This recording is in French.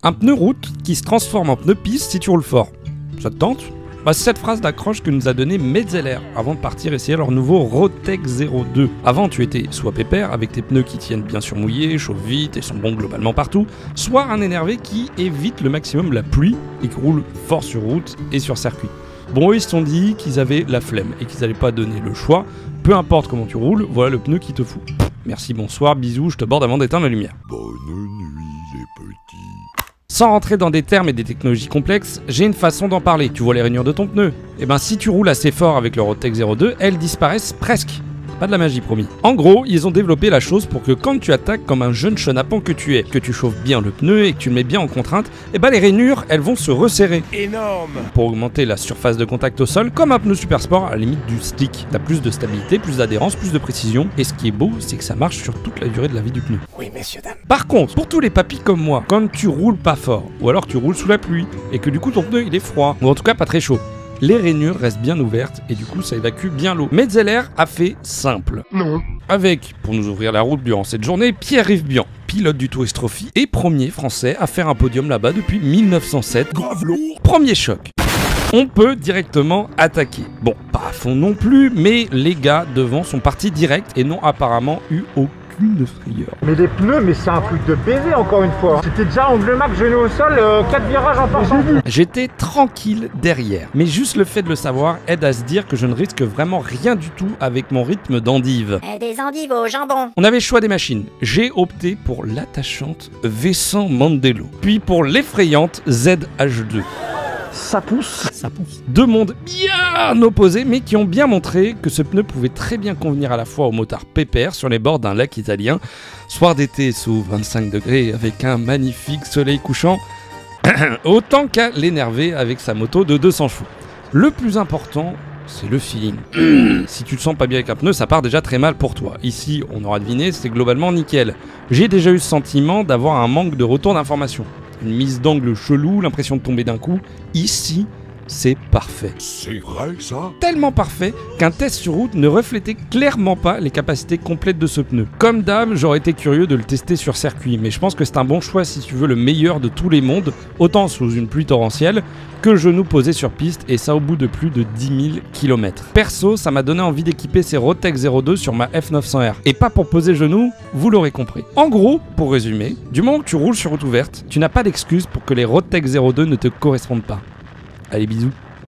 Un pneu route qui se transforme en pneu piste si tu roules fort. Ça te tente ? Bah, c'est cette phrase d'accroche que nous a donné Metzeler avant de partir essayer leur nouveau Roadtech 02. Avant, tu étais soit pépère avec tes pneus qui tiennent bien sur mouillé, chauffent vite et sont bons globalement partout, soit un énervé qui évite le maximum la pluie et qui roule fort sur route et sur circuit. Bon, eux, ils se sont dit qu'ils avaient la flemme et qu'ils n'allaient pas donner le choix. Peu importe comment tu roules, voilà le pneu qui te fout. Merci, bonsoir, bisous, je te borde avant d'éteindre la lumière. Bonne nuit, les petits. Sans rentrer dans des termes et des technologies complexes, j'ai une façon d'en parler. Tu vois les rainures de ton pneu ? Eh ben si tu roules assez fort avec le Roadtech 02, elles disparaissent presque. Pas de la magie, promis. En gros, ils ont développé la chose pour que quand tu attaques comme un jeune chenapan que tu es, que tu chauffes bien le pneu et que tu le mets bien en contrainte, eh ben les rainures, elles vont se resserrer. Énorme. Pour augmenter la surface de contact au sol, comme un pneu super sport à la limite du slick. T'as plus de stabilité, plus d'adhérence, plus de précision, et ce qui est beau, c'est que ça marche sur toute la durée de la vie du pneu. Oui, messieurs, dames. Par contre, pour tous les papis comme moi, quand tu roules pas fort, ou alors tu roules sous la pluie, et que du coup ton pneu il est froid, ou en tout cas pas très chaud, les rainures restent bien ouvertes et du coup ça évacue bien l'eau. Metzeler a fait simple. Non. Avec, pour nous ouvrir la route durant cette journée, Pierre-Yves Bian, pilote du Tourist Trophy et premier français à faire un podium là-bas depuis 1907. Grave lourd. Premier choc. On peut directement attaquer. Bon, pas à fond non plus, mais les gars devant sont partis direct et n'ont apparemment eu aucune frayeur. Mais les pneus, mais c'est un truc de baiser encore une fois. C'était déjà angle max, genou au sol, 4 virages en partant. J'étais tranquille derrière, mais juste le fait de le savoir aide à se dire que je ne risque vraiment rien du tout avec mon rythme d'endive. Des endives au jambon. On avait le choix des machines. J'ai opté pour l'attachante Vessan Mandelo, puis pour l'effrayante ZH2. Ça pousse. Deux mondes bien opposés, mais qui ont bien montré que ce pneu pouvait très bien convenir à la fois aux motards pépères sur les bords d'un lac italien, soir d'été sous 25 degrés avec un magnifique soleil couchant, autant qu'à l'énerver avec sa moto de 200 chevaux. Le plus important, c'est le feeling. Si tu te sens pas bien avec un pneu, ça part déjà très mal pour toi. Ici, on aura deviné, c'est globalement nickel. J'ai déjà eu ce sentiment d'avoir un manque de retour d'information. Une mise d'angle chelou, l'impression de tomber d'un coup. Ici, c'est parfait. C'est vrai, ça? Tellement parfait qu'un test sur route ne reflétait clairement pas les capacités complètes de ce pneu. Comme d'hab, j'aurais été curieux de le tester sur circuit, mais je pense que c'est un bon choix si tu veux le meilleur de tous les mondes, autant sous une pluie torrentielle que genou posé sur piste, et ça au bout de plus de 10 000 km. Perso, ça m'a donné envie d'équiper ces Roadtech 02 sur ma F900R. Et pas pour poser genou, vous l'aurez compris. En gros, pour résumer, du moment que tu roules sur route ouverte, tu n'as pas d'excuse pour que les Roadtech 02 ne te correspondent pas. Allez, bisous.